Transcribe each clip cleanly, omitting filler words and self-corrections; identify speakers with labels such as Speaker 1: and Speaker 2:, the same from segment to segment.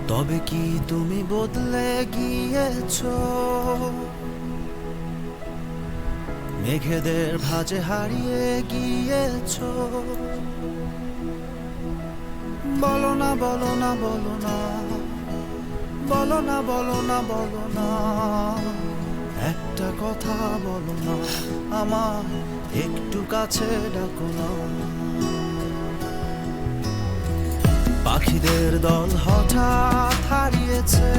Speaker 1: তবে কি তুমি বদলে গিয়েছো, মেঘেদের ভাঁজে হারিয়ে গিয়েছো। বলো না বলো না বলো না, বলো না বলো না বলো না, একটা কথা বলো না, আমার একটু কাছে ডাকো না। পাখিদের দল হঠাৎ হারিয়েছে,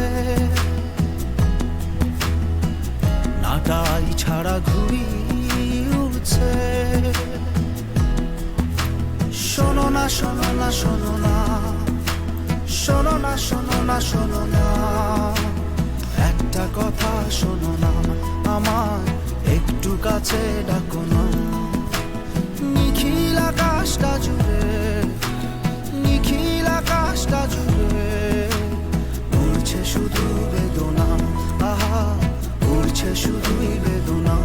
Speaker 1: নাটাই ছাড়া ঘুড়ি উড়ছে। শোনো না শোনো না শোনো না, শোনো না শোনো না শোনো না, একটা কথা শোনো না, আমার একটু কাছে ডাকো না। নিখিল আকাশটা জুড়ে, নিখিল আকাশটা জুড়ে উড়ছে শুধু বেদনা, আহা উড়ছে শুধুই বেদনা।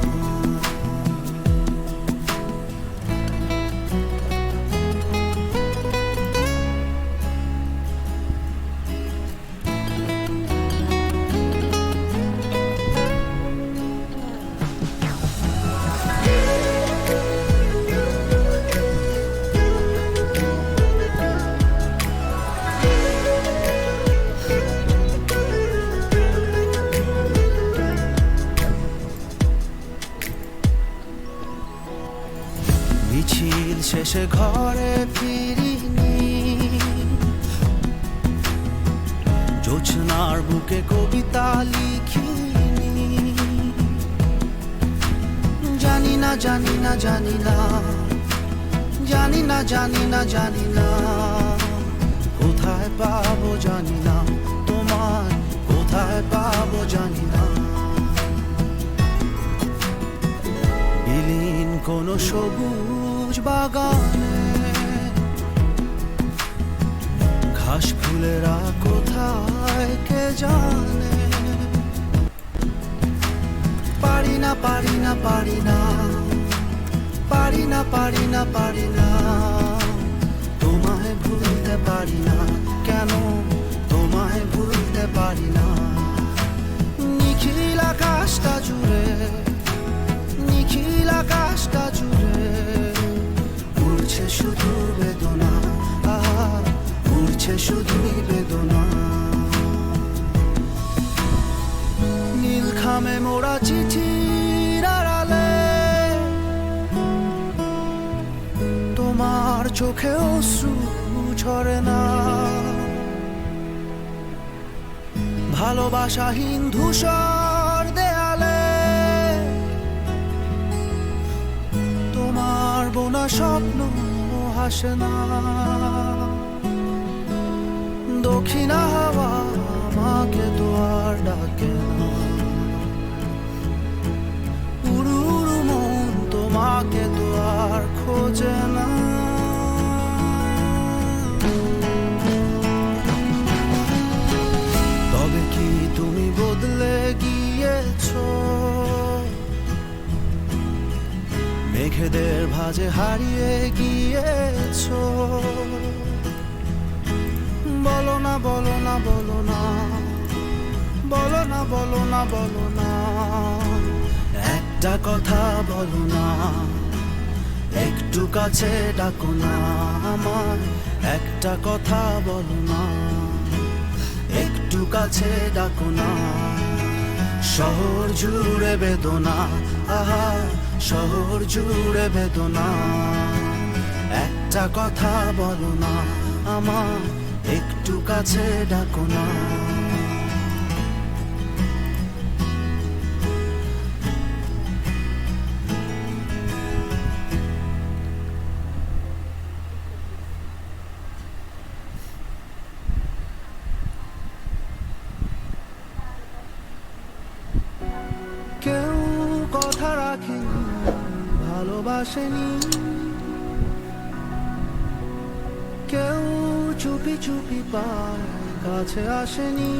Speaker 1: মিছিল শেষে ঘরে ফিরিনি, জোছনার বুকে কবিতা লিখিনি। জানি না জানি না জানি না, জানি না জানি না জানি না, কোথায় পাবো জানি না, তোমায় কোথায় পাবো জানি না। বিলীন কোনো সবুজ বাগানে ঘাস ফুলেরা কোথায় কে জানে। পারি না পারি না পারি না, পারি না পারি না পারি না, তোমায় ভুলতে পারি না, কেন তোমায় ভুলতে পারি না। নিখিল আকাশটা জুড়ে, নিখিল আকাশটা জুড়ে উড়ছে শুধু বেদনা, আহা উড়ছে শুধুই বেদনা। নীল খামে মোড়া চিঠির আড়ালে তোমার চোখে অশ্রু ঝরে না। ভালোবাসাহীন ধূসর দেয়ালে তোমার বোনা স্বপ্ন হাসে না। দক্ষিণা হাওয়া আমাকে তো আর ডাকে না, উড়ু উড়ু মন তোমাকে তো আর খোঁজে না। তবে কি তুমি বদলে গিয়েছো, মেঘেদের ভাঁজে হারিয়ে গিয়েছো। বলো না বলো না বলো না, বলো না বলো না বলো না, একটা কথা বলো না, একটু কাছে ডাকো না, আমার একটা কথা বলো না, একটু কাছে ডাকো না। শহর জুড়ে বেদনা, আহা শহর জুড়ে বেদনা, একটা কথা বলো না, আমার একটু কাছে ডাকো না। কেউ কথা রাখেনি, ভালোবাসেনি, কেউ চুপি চুপি পায় কাছে আসেনি।